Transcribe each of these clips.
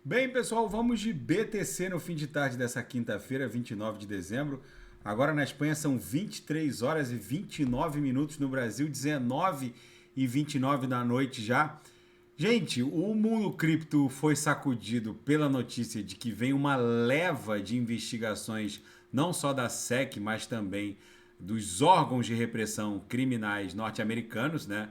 Bem, pessoal, vamos de BTC no fim de tarde dessa quinta-feira, 29 de dezembro. Agora na Espanha são 23 horas e 29 minutos, no Brasil 19 e 29 da noite já. Gente, o mundo cripto foi sacudido pela notícia de que vem uma leva de investigações, não só da SEC, mas também dos órgãos de repressão criminais norte-americanos, né?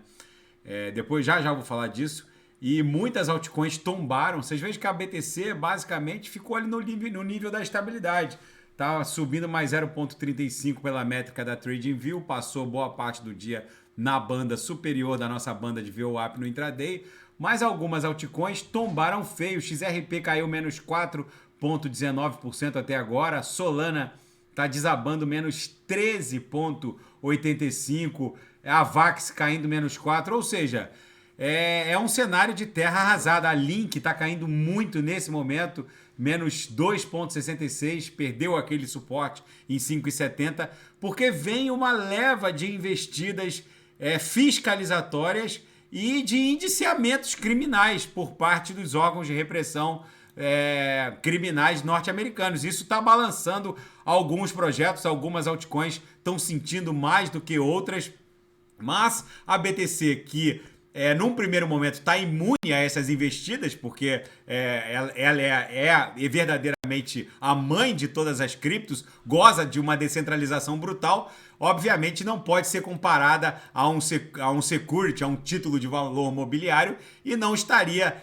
Depois já vou falar disso. E muitas altcoins tombaram. Vocês veem que a BTC basicamente ficou ali no nível da estabilidade. Tá subindo mais 0,35 pela métrica da TradingView, passou boa parte do dia na banda superior da nossa banda de VWAP no intraday, mas algumas altcoins tombaram feio. XRP caiu menos 4,19% até agora, Solana está desabando menos 13,85%, a VAX caindo menos 4%, ou seja, é um cenário de terra arrasada. A Link está caindo muito nesse momento, menos 2,66, perdeu aquele suporte em 5,70, porque vem uma leva de investidas fiscalizatórias e de indiciamentos criminais por parte dos órgãos de repressão criminais norte-americanos. Isso está balançando alguns projetos, algumas altcoins estão sentindo mais do que outras, mas a BTC, que num primeiro momento está imune a essas investidas, porque ela é verdadeiramente a mãe de todas as criptos, goza de uma descentralização brutal, obviamente não pode ser comparada a um security, a um título de valor mobiliário, e não estaria,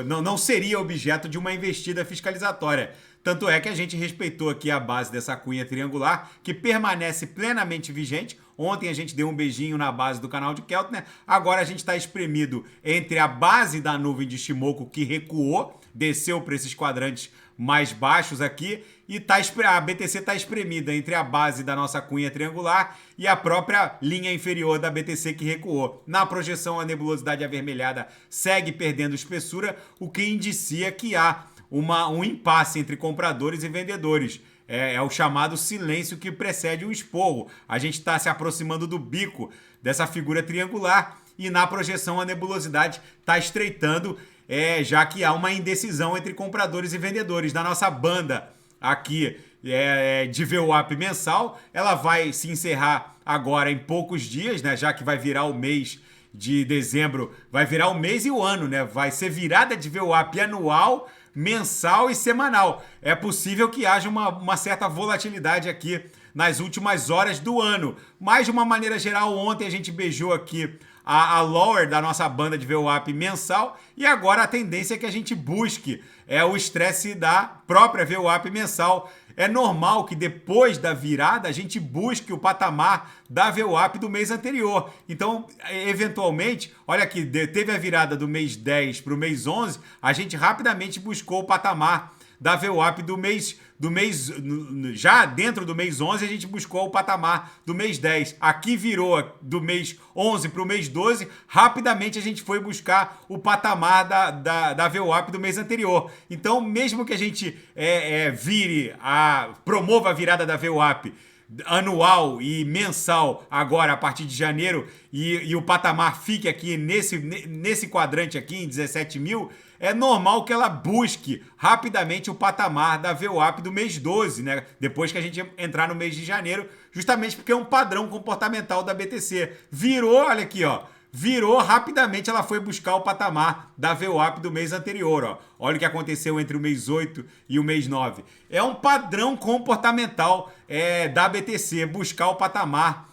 não seria objeto de uma investida fiscalizatória. Tanto é que a gente respeitou aqui a base dessa cunha triangular, que permanece plenamente vigente. Ontem a gente deu um beijinho na base do canal de Keltner. Agora a gente está espremido entre a base da nuvem de Shimoku, que recuou, desceu para esses quadrantes mais baixos aqui, e a BTC está espremida entre a base da nossa cunha triangular e a própria linha inferior da BTC, que recuou. Na projeção, a nebulosidade avermelhada segue perdendo espessura, o que indicia que há um impasse entre compradores e vendedores. É o chamado silêncio que precede o esporro. A gente está se aproximando do bico dessa figura triangular e na projeção a nebulosidade está estreitando, já que há uma indecisão entre compradores e vendedores. Na nossa banda aqui de VWAP mensal, ela vai se encerrar agora em poucos dias, né? Já que vai virar o mês de dezembro, vai virar o mês e o ano, né? Vai ser virada de VWAP anual, mensal e semanal. É possível que haja uma certa volatilidade aqui nas últimas horas do ano. Mas, de uma maneira geral, ontem a gente beijou aqui a lower da nossa banda de VWAP mensal e agora a tendência é que a gente busque o estresse da própria VWAP mensal. É normal que depois da virada a gente busque o patamar da VWAP do mês anterior. Então, eventualmente, olha aqui, teve a virada do mês 10 para o mês 11, a gente rapidamente buscou o patamar da VWAP do mês, já dentro do mês 11, a gente buscou o patamar do mês 10. Aqui virou do mês 11 para o mês 12, rapidamente a gente foi buscar o patamar da VWAP do mês anterior. Então, mesmo que a gente promova a virada da VWAP anual e mensal agora a partir de janeiro e o patamar fique aqui nesse quadrante aqui em 17 mil, é normal que ela busque rapidamente o patamar da VWAP do mês 12, né? Depois que a gente entrar no mês de janeiro, justamente porque é um padrão comportamental da BTC. Virou, olha aqui, ó. Virou rapidamente, ela foi buscar o patamar da VWAP do mês anterior. Ó. Olha o que aconteceu entre o mês 8 e o mês 9. É um padrão comportamental da BTC, buscar o patamar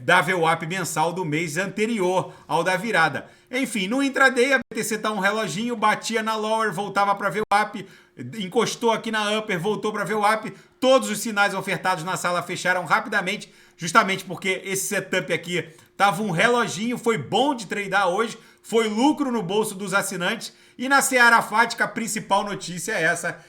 da VWAP mensal do mês anterior ao da virada. Enfim, no intraday a BTC tá um reloginho, batia na lower, voltava para VWAP, encostou aqui na upper, voltou para VWAP. Todos os sinais ofertados na sala fecharam rapidamente, justamente porque esse setup aqui tava um reloginho, foi bom de tradar hoje, foi lucro no bolso dos assinantes. E na Seara Fática, a principal notícia é essa.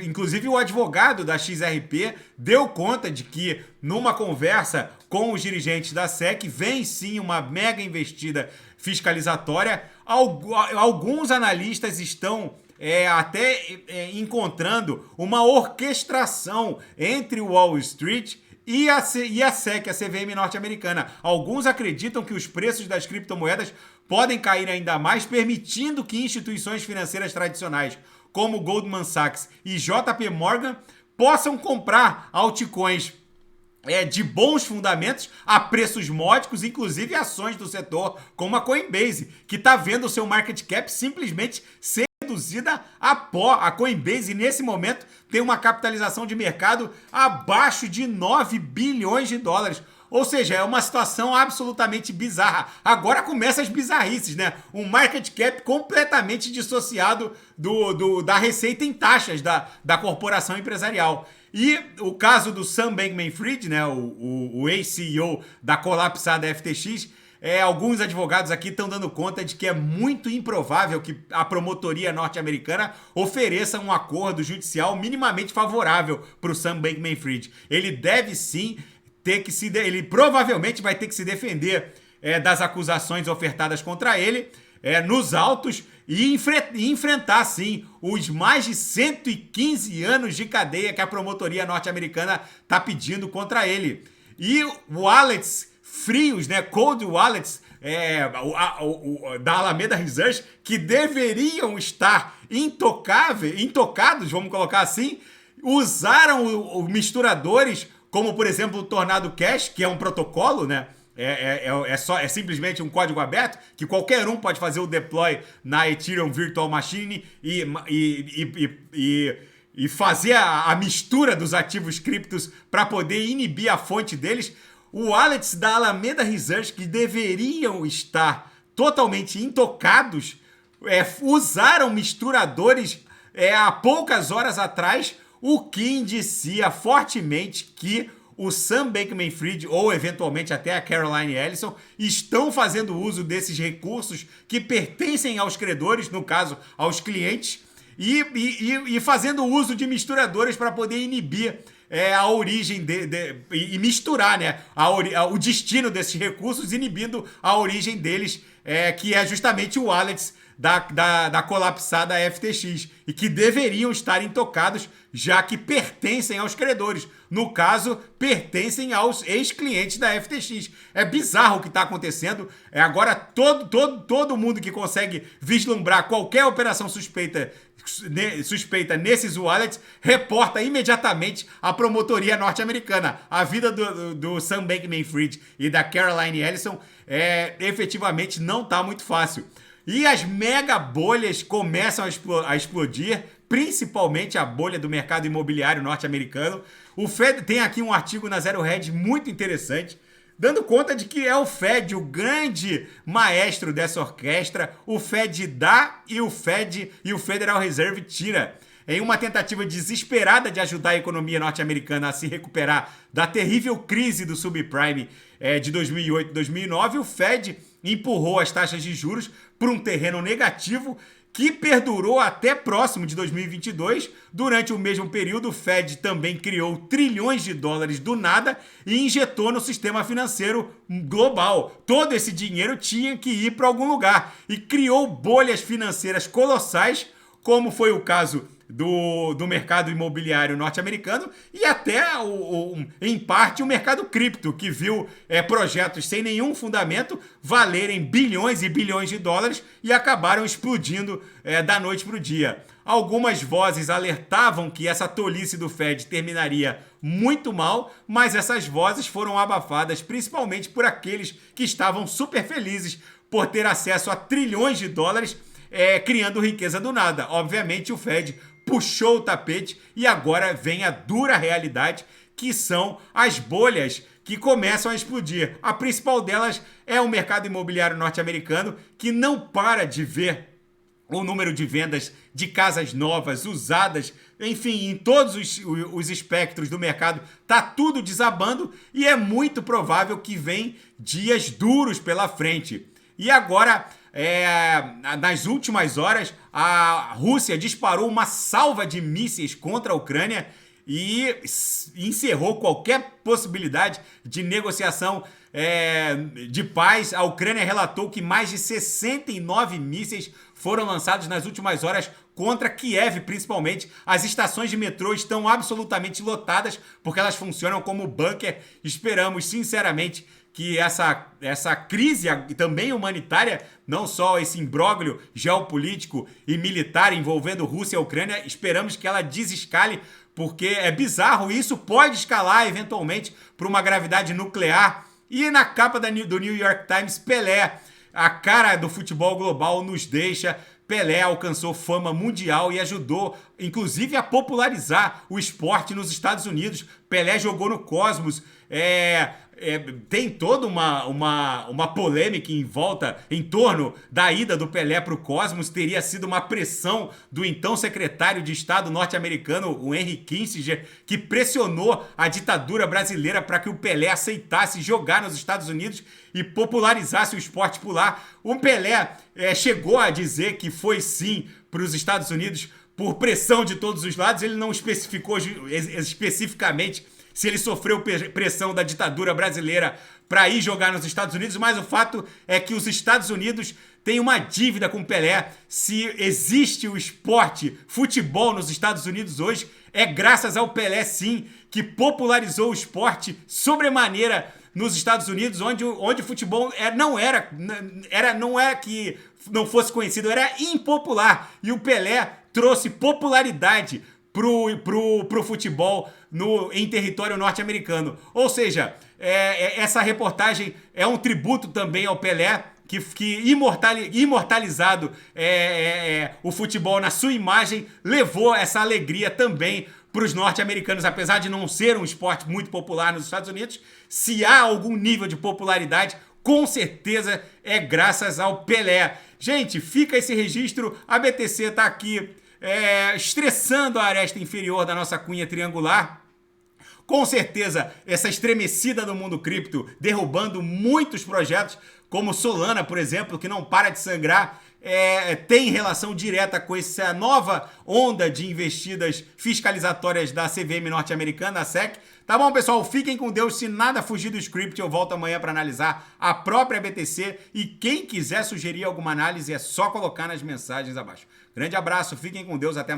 Inclusive o advogado da XRP deu conta de que numa conversa com os dirigentes da SEC vem sim uma mega investida fiscalizatória. Alguns analistas estão até encontrando uma orquestração entre o Wall Street e a SEC, a CVM norte-americana. Alguns acreditam que os preços das criptomoedas podem cair ainda mais, permitindo que instituições financeiras tradicionais como Goldman Sachs e JP Morgan possam comprar altcoins de bons fundamentos a preços módicos, inclusive ações do setor como a Coinbase, que está vendo o seu market cap simplesmente ser reduzida a pó. A Coinbase, nesse momento, tem uma capitalização de mercado abaixo de 9 bilhões de dólares. Ou seja, é uma situação absolutamente bizarra. Agora começam as bizarrices, né? Um market cap completamente dissociado da receita em taxas da corporação empresarial. E o caso do Sam Bankman-Fried, né, o ex-CEO da colapsada FTX, alguns advogados aqui estão dando conta de que é muito improvável que a promotoria norte-americana ofereça um acordo judicial minimamente favorável para o Sam Bankman-Fried. Ele deve sim ele provavelmente vai ter que se defender das acusações ofertadas contra ele nos autos e enfrentar, sim, os mais de 115 anos de cadeia que a promotoria norte-americana está pedindo contra ele. E wallets frios, né, cold wallets da Alameda Research, que deveriam estar intocados, vamos colocar assim, usaram misturadores como, por exemplo, o Tornado Cash, que é um protocolo, né? É simplesmente um código aberto que qualquer um pode fazer o deploy na Ethereum Virtual Machine e fazer a mistura dos ativos criptos para poder inibir a fonte deles. Wallets da Alameda Research, que deveriam estar totalmente intocados, usaram misturadores há poucas horas atrás, o que indicia fortemente que o Sam Bankman-Fried ou eventualmente até a Caroline Ellison estão fazendo uso desses recursos que pertencem aos credores, no caso aos clientes, e fazendo uso de misturadores para poder inibir a origem e misturar, né, o destino desses recursos, inibindo a origem deles, que é justamente o wallets da colapsada FTX, e que deveriam estar intocados, já que pertencem aos credores. No caso, pertencem aos ex-clientes da FTX. É bizarro o que está acontecendo. Agora todo mundo que consegue vislumbrar qualquer operação suspeita nesses wallets reporta imediatamente à promotoria norte-americana. A vida do Sam Bankman-Fried e da Caroline Ellison efetivamente não está muito fácil. E as mega bolhas começam a explodir, principalmente a bolha do mercado imobiliário norte-americano. O Fed tem aqui um artigo na Zero Hedge muito interessante, dando conta de que é o Fed o grande maestro dessa orquestra. O Fed dá e o Federal Reserve tira. Em uma tentativa desesperada de ajudar a economia norte-americana a se recuperar da terrível crise do subprime de 2008 e 2009, o Fed empurrou as taxas de juros para um terreno negativo que perdurou até próximo de 2022. Durante o mesmo período, o Fed também criou trilhões de dólares do nada e injetou no sistema financeiro global. Todo esse dinheiro tinha que ir para algum lugar e criou bolhas financeiras colossais, como foi o caso do mercado imobiliário norte-americano e até, em parte, o mercado cripto, que viu projetos sem nenhum fundamento valerem bilhões e bilhões de dólares e acabaram explodindo da noite para o dia. Algumas vozes alertavam que essa tolice do Fed terminaria muito mal, mas essas vozes foram abafadas principalmente por aqueles que estavam super felizes por ter acesso a trilhões de dólares criando riqueza do nada. Obviamente, o Fed puxou o tapete e agora vem a dura realidade, que são as bolhas que começam a explodir. A principal delas é o mercado imobiliário norte-americano, que não para de ver o número de vendas de casas novas, usadas, enfim, em todos os espectros do mercado, tá tudo desabando e é muito provável que vem dias duros pela frente. E agora, nas últimas horas, a Rússia disparou uma salva de mísseis contra a Ucrânia e encerrou qualquer possibilidade de negociação de paz. A Ucrânia relatou que mais de 69 mísseis foram lançados nas últimas horas contra Kiev, principalmente. As estações de metrô estão absolutamente lotadas porque elas funcionam como bunker. Esperamos, sinceramente, que essa crise também humanitária, não só esse imbróglio geopolítico e militar envolvendo Rússia e Ucrânia, esperamos que ela desescale, porque é bizarro e isso pode escalar eventualmente para uma gravidade nuclear. E na capa do New York Times, Pelé, a cara do futebol global, nos deixa. Pelé alcançou fama mundial e ajudou, inclusive, a popularizar o esporte nos Estados Unidos. Pelé jogou no Cosmos. Tem toda uma polêmica em torno da ida do Pelé para o Cosmos. Teria sido uma pressão do então secretário de Estado norte-americano, o Henry Kissinger, que pressionou a ditadura brasileira para que o Pelé aceitasse jogar nos Estados Unidos e popularizasse o esporte por lá. O Pelé chegou a dizer que foi sim para os Estados Unidos por pressão de todos os lados. Ele não especificou especificamente se ele sofreu pressão da ditadura brasileira para ir jogar nos Estados Unidos, mas o fato é que os Estados Unidos têm uma dívida com o Pelé. Se existe o esporte, futebol nos Estados Unidos hoje, é graças ao Pelé, sim, que popularizou o esporte sobremaneira nos Estados Unidos, onde o futebol não era que não fosse conhecido, era impopular. E o Pelé trouxe popularidade pro futebol em território norte-americano. Ou seja, essa reportagem é um tributo também ao Pelé, que imortalizado o futebol na sua imagem, levou essa alegria também para os norte-americanos, apesar de não ser um esporte muito popular nos Estados Unidos. Se há algum nível de popularidade, com certeza é graças ao Pelé. Gente, fica esse registro, a BTC está aqui estressando a aresta inferior da nossa cunha triangular. Com certeza, essa estremecida do mundo cripto, derrubando muitos projetos, como Solana, por exemplo, que não para de sangrar, tem relação direta com essa nova onda de investidas fiscalizatórias da CVM norte-americana, a SEC. Tá bom, pessoal? Fiquem com Deus. Se nada fugir do script, eu volto amanhã para analisar a própria BTC. E quem quiser sugerir alguma análise, é só colocar nas mensagens abaixo. Grande abraço, fiquem com Deus, até amanhã.